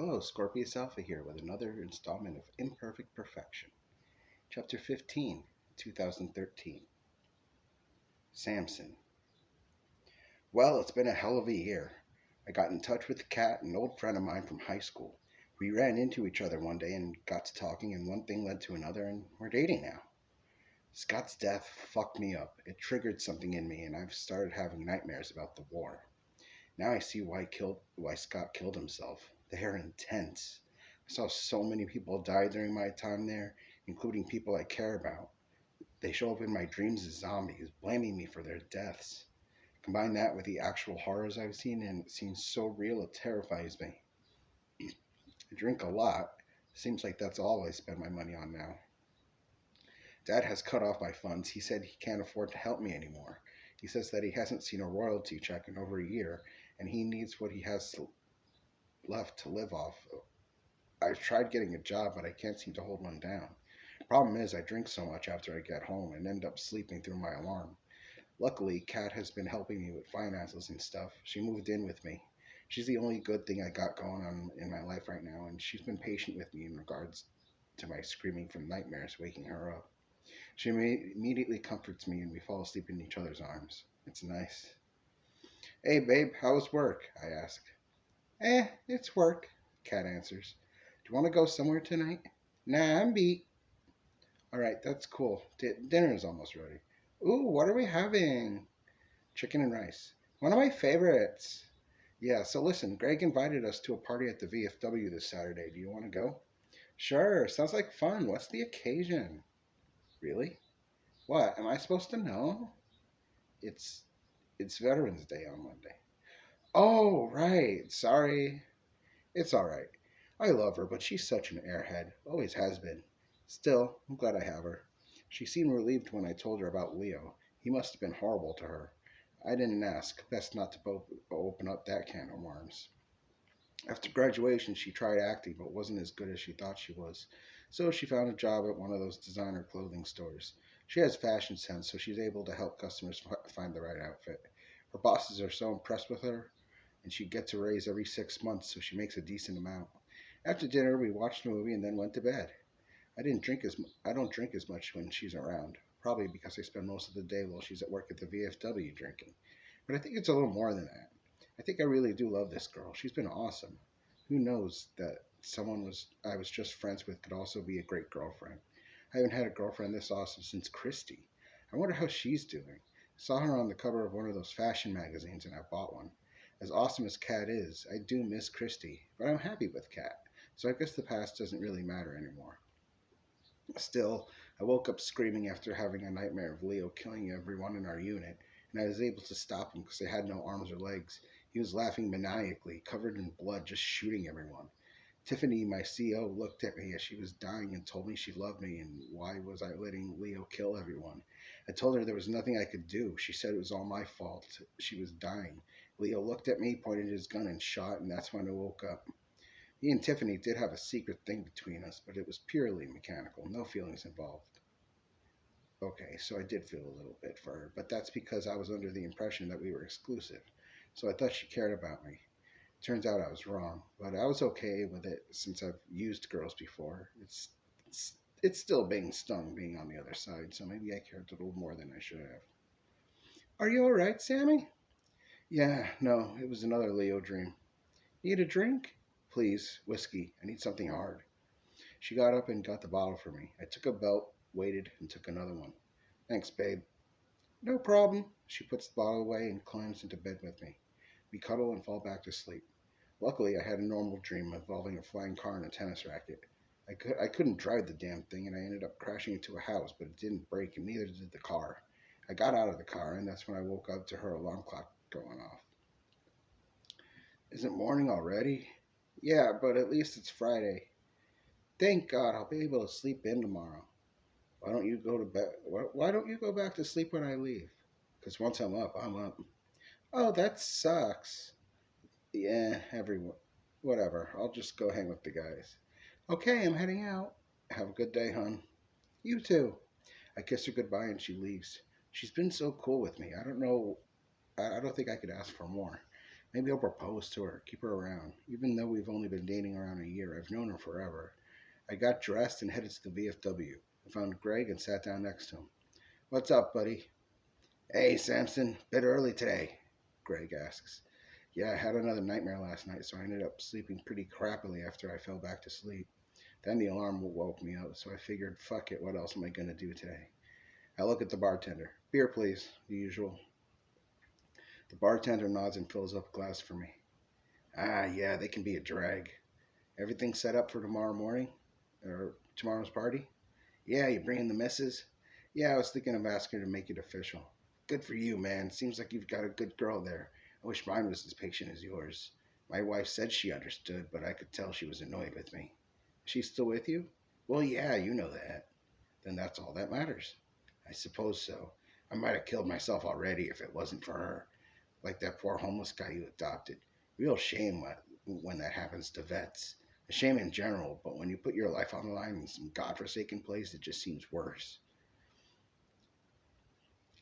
Hello, Scorpius Alpha here with another installment of Imperfect Perfection. Chapter 15, 2013. Samson. Well, it's been a hell of a year. I got in touch with Kat, an old friend of mine from high school. We ran into each other one day and got to talking, and one thing led to another, and we're dating now. Scott's death fucked me up. It triggered something in me, and I've started having nightmares about the war. Now I see why Scott killed himself. They are intense. I saw so many people die during my time there, including people I care about. They show up in my dreams as zombies, blaming me for their deaths. Combine that with the actual horrors I've seen, and it seems so real it terrifies me. I drink a lot. Seems like that's all I spend my money on now. Dad has cut off my funds. He said he can't afford to help me anymore. He says that he hasn't seen a royalty check in over a year, and he needs what he has left to live off. I've tried getting a job, but I can't seem to hold one down. Problem is, I drink so much after I get home and end up sleeping through my alarm. Luckily, Kat has been helping me with finances and stuff. She moved in with me. She's the only good thing I got going on in my life right now, and she's been patient with me in regards to my screaming from nightmares waking her up. She immediately comforts me, and we fall asleep in each other's arms. It's nice. Hey, babe, how's work? I ask. It's work, Kat answers. Do you want to go somewhere tonight? Nah, I'm beat. All right, that's cool. Dinner is almost ready. Ooh, what are we having? Chicken and rice. One of my favorites. Yeah, so listen, Greg invited us to a party at the VFW this Saturday. Do you want to go? Sure, sounds like fun. What's the occasion? Really? What? Am I supposed to know? It's it's Veterans Day on Monday. Oh, right. Sorry. It's all right. I love her, but she's such an airhead. Always has been. Still, I'm glad I have her. She seemed relieved when I told her about Leo. He must have been horrible to her. I didn't ask. Best not to open up that can of worms. After graduation, she tried acting, but wasn't as good as she thought she was. So she found a job at one of those designer clothing stores. She has fashion sense, so she's able to help customers find the right outfit. Her bosses are so impressed with her, and she gets a raise every 6 months, so she makes a decent amount. After dinner, we watched a movie and then went to bed. I don't drink as much when she's around, probably because I spend most of the day while she's at work at the VFW drinking. But I think it's a little more than that. I think I really do love this girl. She's been awesome. Who knows that someone was I was just friends with could also be a great girlfriend. I haven't had a girlfriend this awesome since Christy. I wonder how she's doing. Saw her on the cover of one of those fashion magazines and I bought one. As awesome as Kat is, I do miss Christy, but I'm happy with Kat. So I guess the past doesn't really matter anymore. Still, I woke up screaming after having a nightmare of Leo killing everyone in our unit, and I was able to stop him because I had no arms or legs. He was laughing maniacally, covered in blood, just shooting everyone. Tiffany, my CO, looked at me as she was dying and told me she loved me and why was I letting Leo kill everyone. I told her there was nothing I could do. She said it was all my fault. She was dying. Leo looked at me, pointed his gun, and shot, and that's when I woke up. He and Tiffany did have a secret thing between us, but it was purely mechanical, no feelings involved. Okay, so I did feel a little bit for her, but that's because I was under the impression that we were exclusive. So I thought she cared about me. Turns out I was wrong, but I was okay with it since I've used girls before. It's still being stung being on the other side, so maybe I cared a little more than I should have. Are you all right, Sammy? Yeah, no, it was another Leo dream. Need a drink? Please, whiskey. I need something hard. She got up and got the bottle for me. I took a belt, waited, and took another one. Thanks, babe. No problem. She puts the bottle away and climbs into bed with me. We cuddle and fall back to sleep. Luckily, I had a normal dream involving a flying car and a tennis racket. I couldn't drive the damn thing, and I ended up crashing into a house, but it didn't break, and neither did the car. I got out of the car, and that's when I woke up to her alarm clock going off. Is it morning already? Yeah, but at least it's Friday. Thank God I'll be able to sleep in tomorrow. Why don't you go to bed? Why don't you go back to sleep when I leave? Because once I'm up, I'm up. Oh, that sucks. Yeah, everyone. Whatever. I'll just go hang with the guys. Okay, I'm heading out. Have a good day, hon. You too. I kiss her goodbye and she leaves. She's been so cool with me. I don't know. I don't think I could ask for more. Maybe I'll propose to her, keep her around. Even though we've only been dating around a year, I've known her forever. I got dressed and headed to the VFW. I found Greg and sat down next to him. What's up, buddy? Hey, Samson, bit early today, Greg asks. Yeah, I had another nightmare last night, so I ended up sleeping pretty crappily after I fell back to sleep. Then the alarm woke me up, so I figured, fuck it, what else am I gonna do today? I look at the bartender. Beer, please, the usual. The bartender nods and fills up a glass for me. Ah, yeah, they can be a drag. Everything set up for tomorrow morning? Or tomorrow's party? Yeah, you bringing the missus? Yeah, I was thinking of asking her to make it official. Good for you, man. Seems like you've got a good girl there. I wish mine was as patient as yours. My wife said she understood, but I could tell she was annoyed with me. She's still with you? Well, yeah, you know that. Then that's all that matters. I suppose so. I might have killed myself already if it wasn't for her. Like that poor homeless guy you adopted. Real shame when that happens to vets. A shame in general, but when you put your life on the line in some godforsaken place, it just seems worse.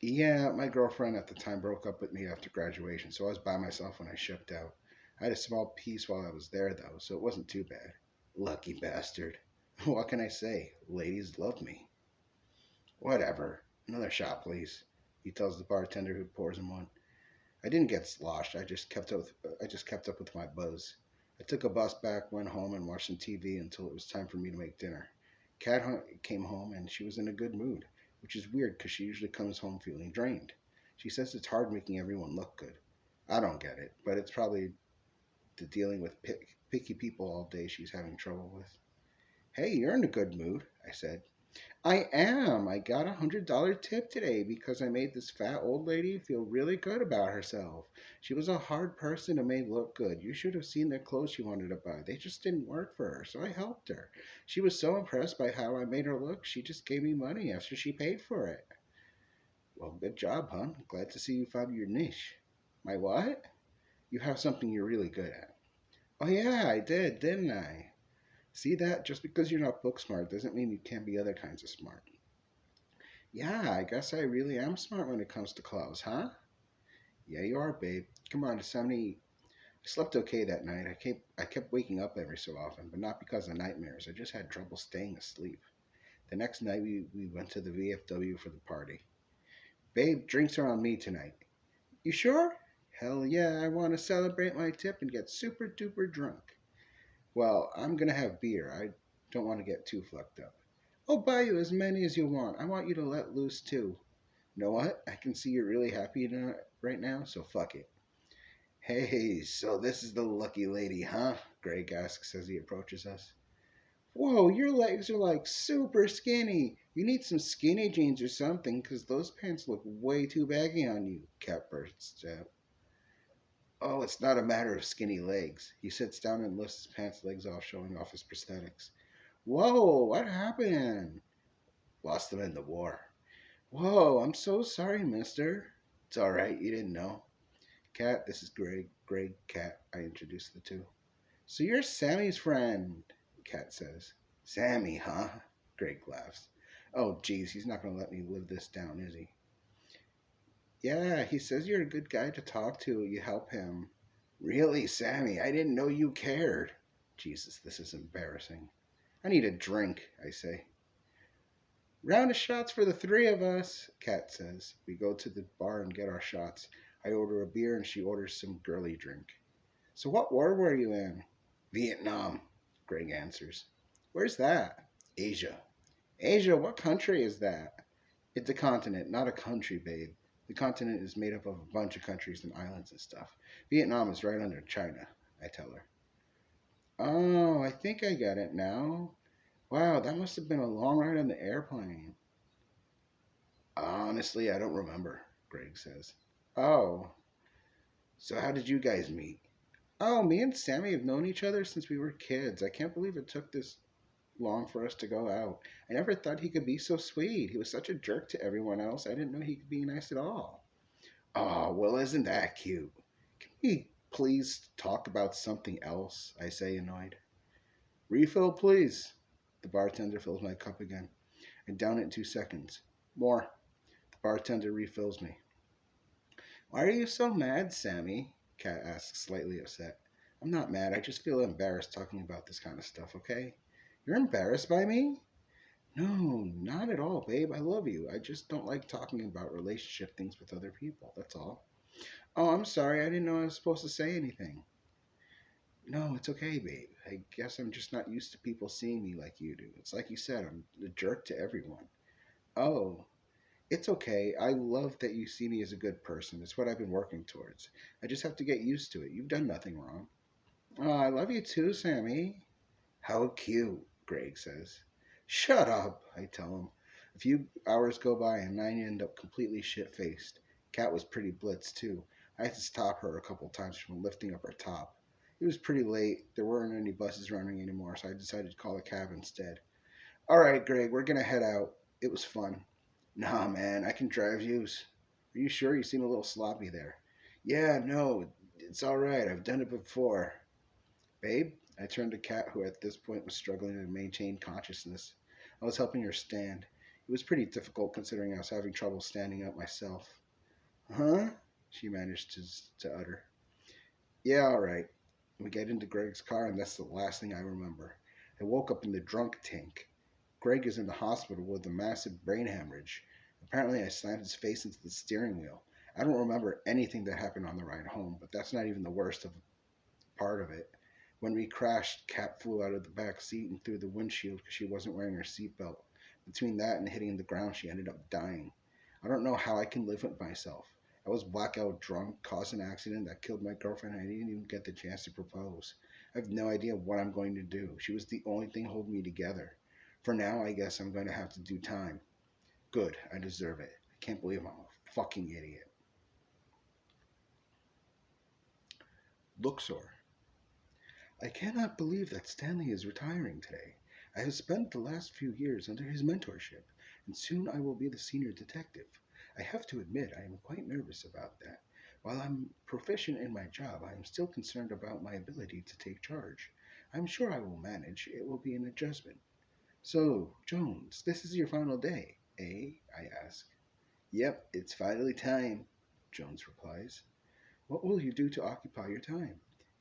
Yeah, my girlfriend at the time broke up with me after graduation, so I was by myself when I shipped out. I had a small piece while I was there, though, so it wasn't too bad. Lucky bastard. What can I say? Ladies love me. Whatever. Another shot, please. He tells the bartender who pours him one. I didn't get sloshed. I just kept up with my buzz. I took a bus back, went home, and watched some TV until it was time for me to make dinner. Came home, and she was in a good mood, which is weird because she usually comes home feeling drained. She says it's hard making everyone look good. I don't get it, but it's probably the dealing with picky people all day she's having trouble with. Hey, you're in a good mood, I said. I am. I got $100 tip today because I made this fat old lady feel really good about herself. She was a hard person to make look good. You should have seen the clothes she wanted to buy. They just didn't work for her, so I helped her. She was so impressed by how I made her look, she just gave me money after she paid for it. Well, good job, hon. Glad to see you found your niche. My what? You have something you're really good at. Oh, yeah, I did, didn't I? See that? Just because you're not book smart doesn't mean you can't be other kinds of smart. Yeah, I guess I really am smart when it comes to clothes, huh? Yeah, you are, babe. Come on, Sonny. I slept okay that night. I kept waking up every so often, but not because of nightmares. I just had trouble staying asleep. The next night, we went to the VFW for the party. Babe, drinks are on me tonight. You sure? Hell yeah, I want to celebrate my tip and get super duper drunk. Well, I'm gonna have beer. I don't want to get too fucked up. I'll buy you as many as you want. I want you to let loose too. You know what? I can see you're really happy right now, so fuck it. Hey, so this is the lucky lady, huh? Greg asks as he approaches us. Whoa, your legs are like super skinny. You need some skinny jeans or something, 'cause those pants look way too baggy on you, Cat bursts out. Oh, it's not a matter of skinny legs. He sits down and lifts his pants legs off, showing off his prosthetics. Whoa, what happened? Lost them in the war. Whoa, I'm so sorry, mister. It's all right, you didn't know. Cat, this is Greg. Greg, Cat, I introduced the two. So you're Sammy's friend, Cat says. Sammy, huh? Greg laughs. Oh, geez, he's not going to let me live this down, is he? Yeah, he says you're a good guy to talk to. You help him. Really, Sammy? I didn't know you cared. Jesus, this is embarrassing. I need a drink, I say. Round of shots for the three of us, Kat says. We go to the bar and get our shots. I order a beer and she orders some girly drink. So what war were you in? Vietnam, Greg answers. Where's that? Asia. Asia, what country is that? It's a continent, not a country, babe. The continent is made up of a bunch of countries and islands and stuff. Vietnam is right under China, I tell her. Oh, I think I get it now. Wow, that must have been a long ride on the airplane. Honestly, I don't remember, Greg says. Oh, so how did you guys meet? Oh, me and Sammy have known each other since we were kids. I can't believe it took this long for us to go out. I never thought he could be so sweet. He was such a jerk to everyone else. I didn't know he could be nice at all. Oh, well, isn't that cute? Can we please talk about something else? I say, annoyed. Refill, please. The bartender fills my cup again. I down it in 2 seconds. More. The bartender refills me. Why are you so mad, Sammy? Kat asks, slightly upset. I'm not mad. I just feel embarrassed talking about this kind of stuff, okay? You're embarrassed by me? No, not at all, babe. I love you. I just don't like talking about relationship things with other people. That's all. Oh, I'm sorry. I didn't know I was supposed to say anything. No, it's okay, babe. I guess I'm just not used to people seeing me like you do. It's like you said, I'm a jerk to everyone. Oh, it's okay. I love that you see me as a good person. It's what I've been working towards. I just have to get used to it. You've done nothing wrong. Oh, I love you too, Sammy. How cute, Greg says. Shut up, I tell him. A few hours go by and I end up completely shit faced. Kat was pretty blitzed too. I had to stop her a couple times from lifting up her top. It was pretty late. There weren't any buses running anymore, so I decided to call a cab instead. All right, Greg, we're gonna head out. It was fun. Nah, man, I can drive yous. Are you sure? You seem a little sloppy there. Yeah, no, it's all right. I've done it before. Babe, I turned to Kat, who at this point was struggling to maintain consciousness. I was helping her stand. It was pretty difficult considering I was having trouble standing up myself. Huh? She managed to utter. Yeah, all right. We get into Greg's car, and that's the last thing I remember. I woke up in the drunk tank. Greg is in the hospital with a massive brain hemorrhage. Apparently, I slammed his face into the steering wheel. I don't remember anything that happened on the ride home, but that's not even the worst of part of it. When we crashed, Kat flew out of the back seat and through the windshield because she wasn't wearing her seatbelt. Between that and hitting the ground, she ended up dying. I don't know how I can live with myself. I was blackout drunk, caused an accident that killed my girlfriend, and I didn't even get the chance to propose. I have no idea what I'm going to do. She was the only thing holding me together. For now, I guess I'm going to have to do time. Good, I deserve it. I can't believe I'm a fucking idiot. Luxor. I cannot believe that Stanley is retiring today. I have spent the last few years under his mentorship, and soon I will be the senior detective. I have to admit I am quite nervous about that. While I'm proficient in my job, I am still concerned about my ability to take charge. I'm sure I will manage. It will be an adjustment. So, Jones, this is your final day, eh? I ask. Yep, it's finally time, Jones replies. What will you do to occupy your time?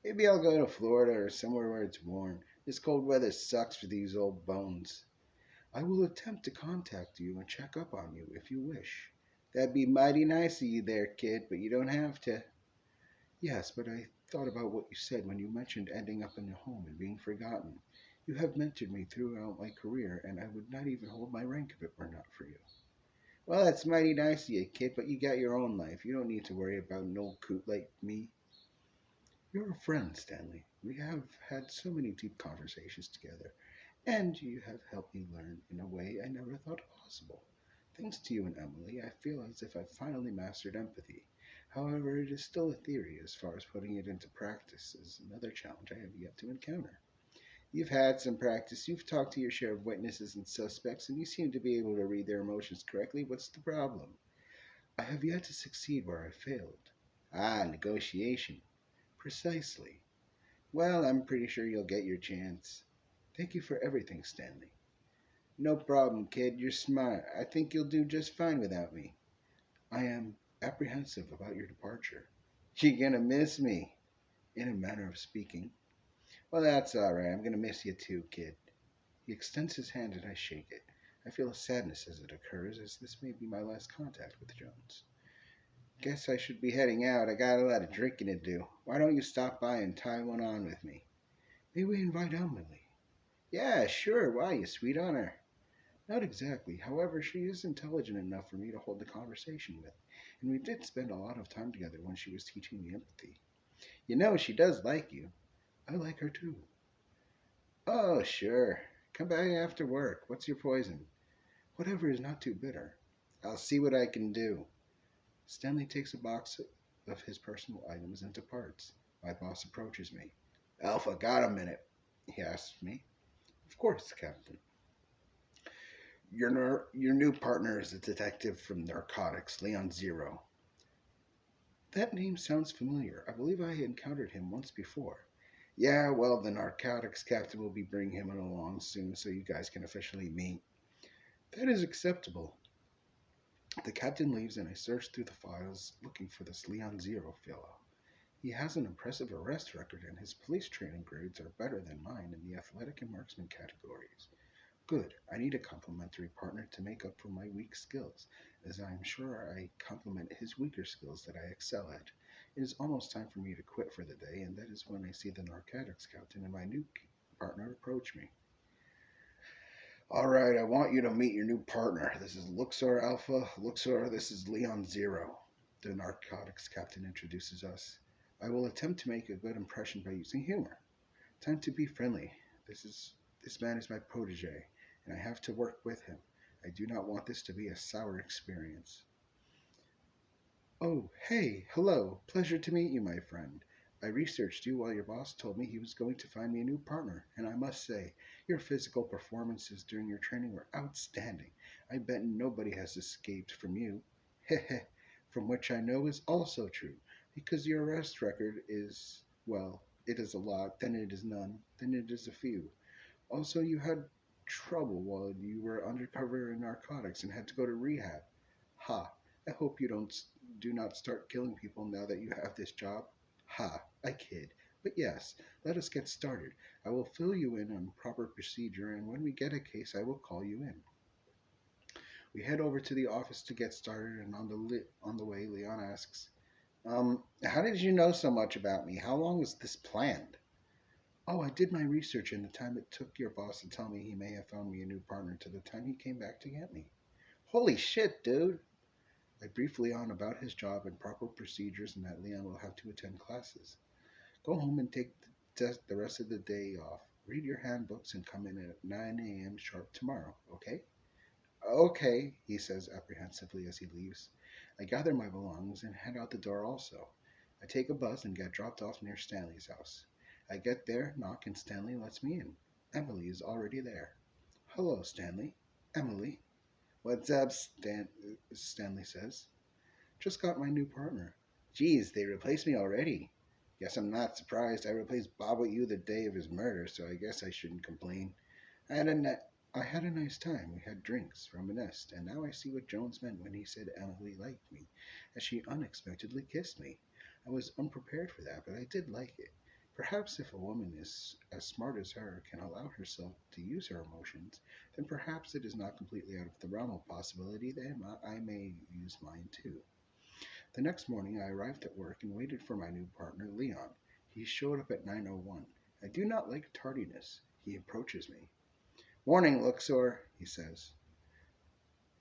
Maybe I'll go to Florida or somewhere where it's warm. This cold weather sucks for these old bones. I will attempt to contact you and check up on you if you wish. That'd be mighty nice of you there, kid, but you don't have to. Yes, but I thought about what you said when you mentioned ending up in a home and being forgotten. You have mentored me throughout my career, and I would not even hold my rank if it were not for you. Well, that's mighty nice of you, kid, but you got your own life. You don't need to worry about an old coot like me. You're a friend, Stanley. We have had so many deep conversations together, and you have helped me learn in a way I never thought possible. Thanks to you and Emily, I feel as if I've finally mastered empathy. However, it is still a theory as far as putting it into practice is another challenge I have yet to encounter. You've had some practice. You've talked to your share of witnesses and suspects, and you seem to be able to read their emotions correctly. What's the problem? I have yet to succeed where I failed. Ah, negotiation. Precisely. Well, I'm pretty sure you'll get your chance. Thank you for everything, Stanley. No problem, kid. You're smart. I think you'll do just fine without me. I am apprehensive about your departure. You're gonna miss me, in a manner of speaking. Well, that's all right. I'm gonna miss you too, kid. He extends his hand and I shake it. I feel a sadness as it occurs, as this may be my last contact with Jones. Guess I should be heading out. I got a lot of drinking to do. Why don't you stop by and tie one on with me? May we invite Emily? Yeah, sure. Why, you sweet on her? Not exactly. However, she is intelligent enough for me to hold a conversation with, and we did spend a lot of time together when she was teaching me empathy. You know, she does like you. I like her too. Oh, sure. Come by after work. What's your poison? Whatever is not too bitter. I'll see what I can do. Stanley takes a box of his personal items and departs. My boss approaches me. Alpha, got a minute? He asks me. Of course, Captain. Your new partner is a detective from narcotics, Leon Zero. That name sounds familiar. I believe I encountered him once before. Yeah, well, the narcotics captain will be bringing him along soon so you guys can officially meet. That is acceptable. The captain leaves and I search through the files looking for this Leon Zero fellow. He has an impressive arrest record, and his police training grades are better than mine in the athletic and marksman categories. Good. I need a complementary partner to make up for my weak skills, as I am sure I complement his weaker skills that I excel at. It is almost time for me to quit for the day, and that is when I see the narcotics captain and my new partner approach me. All right, I want you to meet your new partner. This is Luxor Alpha. Luxor, this is Leon Zero. The narcotics captain introduces us. I will attempt to make a good impression by using humor. Time to be friendly. This is this man is my protege, and I have to work with him. I do not want this to be a sour experience. Oh, hey, hello. Pleasure to meet you, my friend. I researched you while your boss told me he was going to find me a new partner, and I must say, your physical performances during your training were outstanding. I bet nobody has escaped from you. Heh, from which I know is also true, because your arrest record is, well, it is a lot, then it is none, then it is a few. Also, you had trouble while you were undercover in narcotics and had to go to rehab. Ha! I hope you do not start killing people now that you have this job. Ha! I kid. But yes, let us get started. I will fill you in on proper procedure, and when we get a case, I will call you in. We head over to the office to get started, and on the way, Leon asks, how did you know so much about me? How long was this planned? Oh, I did my research in the time it took your boss to tell me he may have found me a new partner to the time he came back to get me. Holy shit, dude! I brief Leon about his job and proper procedures and that Leon will have to attend classes. Go home and take the rest of the day off. Read your handbooks and come in at 9 a.m. sharp tomorrow, okay? Okay, he says apprehensively as he leaves. I gather my belongings and head out the door also. I take a bus and get dropped off near Stanley's house. I get there, knock, and Stanley lets me in. Emily is already there. Hello, Stanley. Emily. What's up, Stanley says. Just got my new partner. Geez, they replaced me already. Guess I'm not surprised. I replaced Bob with you the day of his murder, so I guess I shouldn't complain. I had a ni- I had a nice time. We had drinks, reminisced, and now I see what Jones meant when he said Emily liked me, as she unexpectedly kissed me. I was unprepared for that, but I did like it. Perhaps if a woman is as smart as her can allow herself to use her emotions, then perhaps it is not completely out of the realm of possibility that I may use mine too. The next morning I arrived at work and waited for my new partner, Leon. He showed up at 9:01. I do not like tardiness. He approaches me. Morning, Luxor, he says.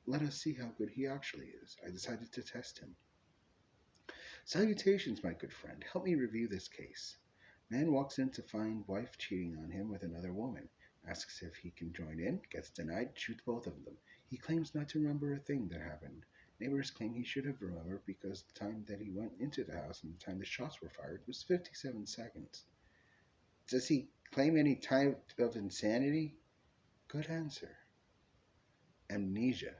Let us see how good he actually is. I decided to test him. Salutations, my good friend. Help me review this case. Man walks in to find wife cheating on him with another woman. Asks if he can join in, gets denied, shoots both of them. He claims not to remember a thing that happened. Neighbors claim he should have remembered because the time that he went into the house and the time the shots were fired was 57 seconds. Does he claim any type of insanity? Good answer. Amnesia.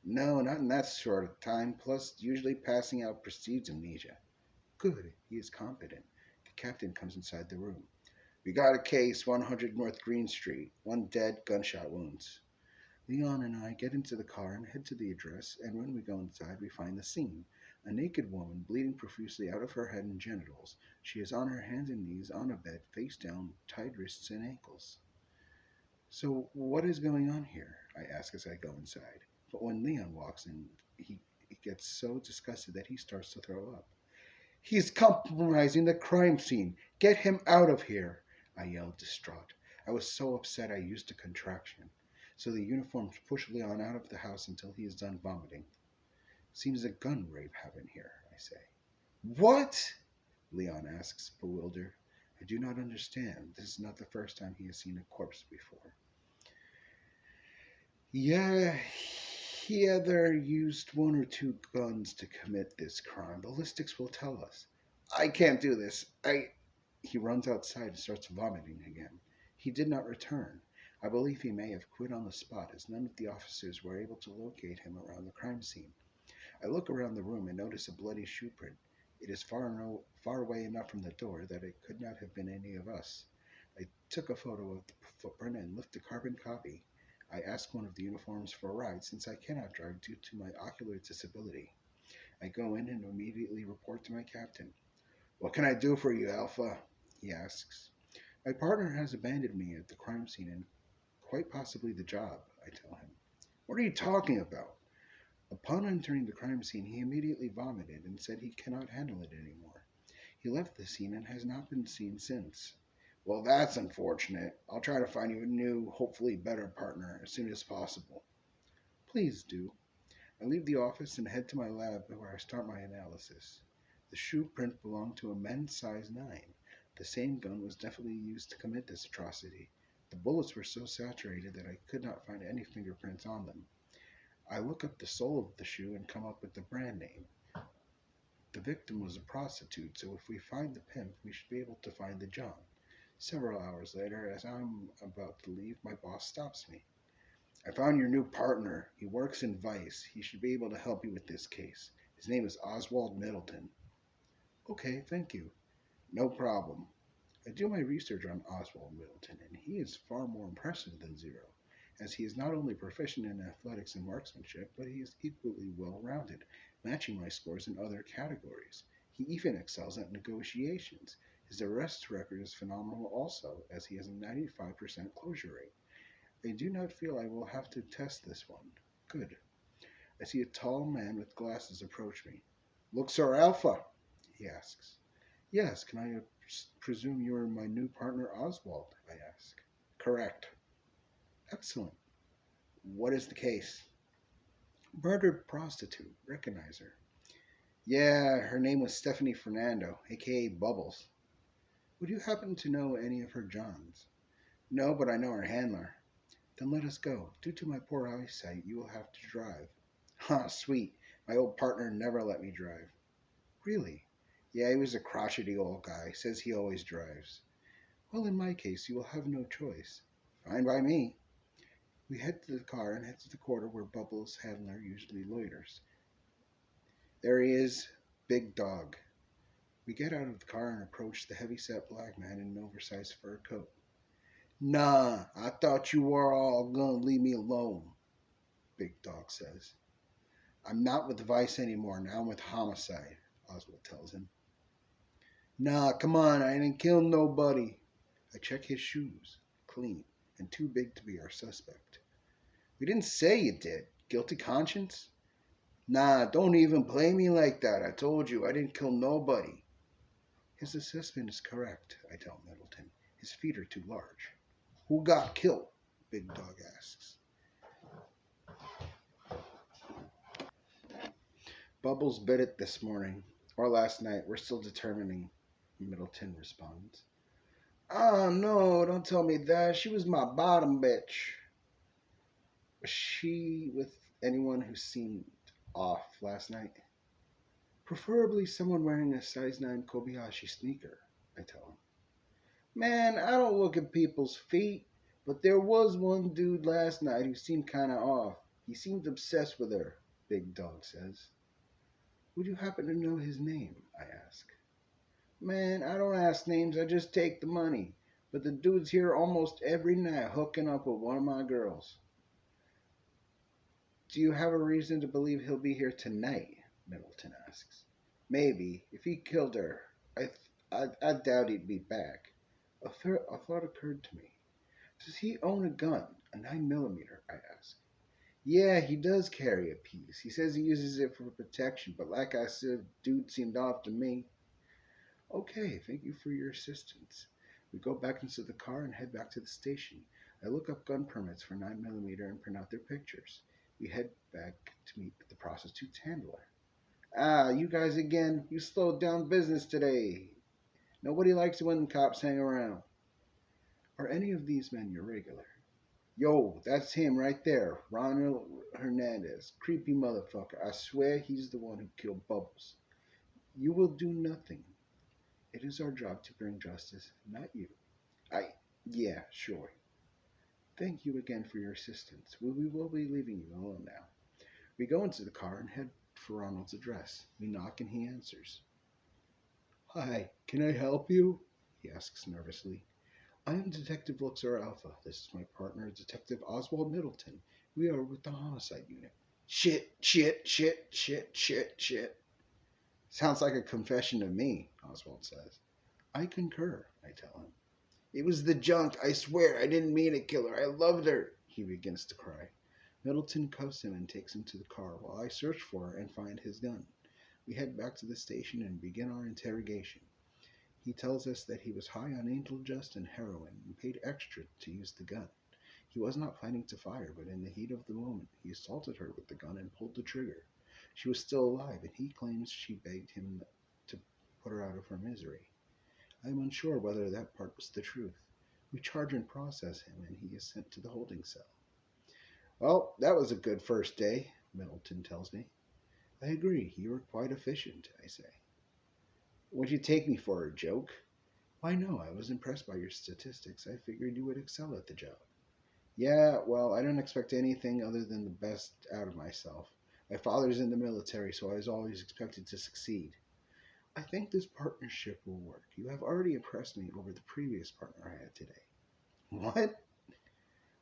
No, not in that sort of time. Plus, usually passing out precedes amnesia. Good. He is competent. The captain comes inside the room. We got a case, 100 North Green Street. One dead, gunshot wounds. Leon and I get into the car and head to the address, and when we go inside, we find the scene. A naked woman bleeding profusely out of her head and genitals. She is on her hands and knees on a bed, face down, tied wrists and ankles. So, what is going on here? I ask as I go inside. But when Leon walks in, he gets so disgusted that he starts to throw up. He's compromising the crime scene. Get him out of here, I yelled, distraught. I was so upset I used a contraction. So the uniforms push Leon out of the house until he is done vomiting. Seems a gun rape happened here, I say. What? Leon asks, bewildered. I do not understand. This is not the first time he has seen a corpse before. Yeah, he either used one or two guns to commit this crime. Ballistics will tell us. I can't do this. He runs outside and starts vomiting again. He did not return. I believe he may have quit on the spot, as none of the officers were able to locate him around the crime scene. I look around the room and notice a bloody shoe print. It is far away enough from the door that it could not have been any of us. I took a photo of the footprint and left a carbon copy. I ask one of the uniforms for a ride since I cannot drive due to my ocular disability. I go in and immediately report to my captain. What can I do for you, Alpha? He asks. My partner has abandoned me at the crime scene and quite possibly the job, I tell him. What are you talking about? Upon entering the crime scene, he immediately vomited and said he cannot handle it anymore. He left the scene and has not been seen since. Well, that's unfortunate. I'll try to find you a new, hopefully better partner as soon as possible. Please do. I leave the office and head to my lab where I start my analysis. The shoe print belonged to a men's size 9. The same gun was definitely used to commit this atrocity. The bullets were so saturated that I could not find any fingerprints on them. I look up the sole of the shoe and come up with the brand name. The victim was a prostitute, so if we find the pimp, we should be able to find the John. Several hours later, as I'm about to leave, my boss stops me. I found your new partner. He works in Vice. He should be able to help you with this case. His name is Oswald Middleton. Okay, thank you. No problem. I do my research on Oswald Middleton, and he is far more impressive than Zero, as he is not only proficient in athletics and marksmanship, but he is equally well rounded, matching my scores in other categories. He even excels at negotiations. His arrest record is phenomenal also, as he has a 95% closure rate. I do not feel I will have to test this one. Good. I see a tall man with glasses approach me. Look, Sir Alpha, he asks. Yes, can I presume you are my new partner, Oswald? I ask. Correct. Excellent. What is the case? Murdered prostitute. Recognize her. Yeah, her name was Stephanie Fernando, aka Bubbles. Would you happen to know any of her Johns? No, but I know her handler. Then let us go. Due to my poor eyesight, you will have to drive. Ha, sweet. My old partner never let me drive. Really? Yeah, he was a crotchety old guy. Says he always drives. Well, in my case, you will have no choice. Fine by me. We head to the car and head to the quarter where Bubbles' handler usually loiters. There he is, big dog. We get out of the car and approach the heavy-set black man in an oversized fur coat. Nah, I thought you were all gonna leave me alone, Big Dog says. I'm not with Vice anymore. Now I'm with Homicide, Oswald tells him. Nah, come on, I didn't kill nobody. I check his shoes. Clean, and too big to be our suspect. We didn't say you did. Guilty conscience? Nah, don't even play me like that. I told you, I didn't kill nobody. His assessment is correct, I tell Middleton. His feet are too large. Who got killed? Big Dog asks. Bubbles bit it this morning, or last night. We're still determining, Middleton responds. Oh no, don't tell me that. She was my bottom bitch. Was she with anyone who seemed off last night? Preferably someone wearing a size 9 Kobayashi sneaker, I tell him. Man, I don't look at people's feet, but there was one dude last night who seemed kinda off. He seemed obsessed with her, Big Dog says. Would you happen to know his name? I ask. Man, I don't ask names, I just take the money. But the dude's here almost every night hooking up with one of my girls. Do you have a reason to believe he'll be here tonight? Middleton asks. Maybe. If he killed her, I doubt he'd be back. A thought occurred to me. Does he own a gun? A 9mm? I ask. Yeah, he does carry a piece. He says he uses it for protection, but like I said, dude seemed off to me. Okay, thank you for your assistance. We go back into the car and head back to the station. I look up gun permits for 9mm and print out their pictures. We head back to meet the prostitute's handler. Ah, you guys again. You slowed down business today. Nobody likes it when cops hang around. Are any of these men your regular? Yo, that's him right there. Ronald Hernandez. Creepy motherfucker. I swear he's the one who killed Bubbles. You will do nothing. It is our job to bring justice, not you. Yeah, sure. Thank you again for your assistance. We will be leaving you alone now. We go into the car and head for Ronald's address. We knock and he answers. Hi, can I help you? He asks nervously. I am Detective Luxor Alpha. This is my partner, Detective Oswald Middleton. We are with the homicide unit. Shit, shit, shit, shit, shit, shit. Sounds like a confession to me, Oswald says. I concur, I tell him. It was the junk, I swear. I didn't mean to kill her. I loved her. He begins to cry. Middleton cuffs him and takes him to the car while I search for her and find his gun. We head back to the station and begin our interrogation. He tells us that he was high on angel dust and heroin and paid extra to use the gun. He was not planning to fire, but in the heat of the moment, he assaulted her with the gun and pulled the trigger. She was still alive, and he claims she begged him to put her out of her misery. I am unsure whether that part was the truth. We charge and process him, and he is sent to the holding cell. Well, that was a good first day, Middleton tells me. I agree. You were quite efficient, I say. What'd you take me for, a joke? Why, no, I was impressed by your statistics. I figured you would excel at the job. Yeah, well, I don't expect anything other than the best out of myself. My father's in the military, so I was always expected to succeed. I think this partnership will work. You have already impressed me over the previous partner I had today. What?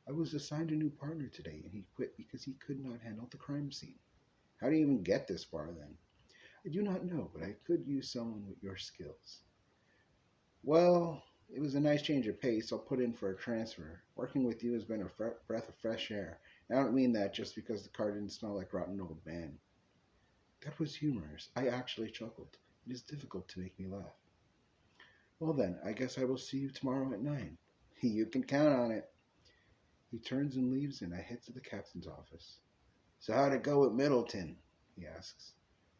I was assigned a new partner today, and he quit because he could not handle the crime scene. How do you even get this far, then? I do not know, but I could use someone with your skills. Well, it was a nice change of pace. I'll put in for a transfer. Working with you has been a breath of fresh air. And I don't mean that just because the car didn't smell like rotten old man. That was humorous. I actually chuckled. It is difficult to make me laugh. Well then, I guess I will see you tomorrow at 9. You can count on it. He turns and leaves, and I head to the captain's office. So how'd it go with Middleton? He asks.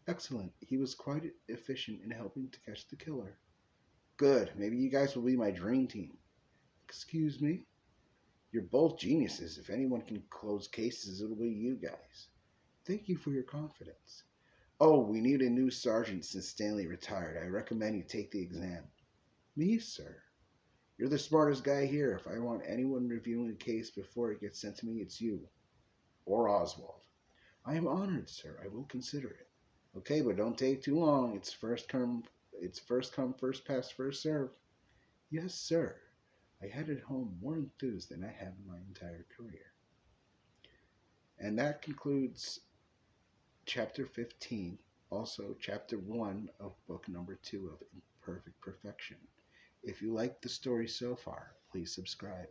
Excellent. He was quite efficient in helping to catch the killer. Good. Maybe you guys will be my dream team. Excuse me? You're both geniuses. If anyone can close cases, it'll be you guys. Thank you for your confidence. Oh, we need a new sergeant since Stanley retired. I recommend you take the exam. Me, sir? You're the smartest guy here. If I want anyone reviewing a case before it gets sent to me, it's you. Or Oswald. I am honored, sir. I will consider it. Okay, but don't take too long. It's first come, first past, first served. Yes, sir. I headed home more enthused than I have in my entire career. And that concludes chapter 15, also chapter 1 of book number 2 of Imperfect Perfection. If you like the story so far, please subscribe.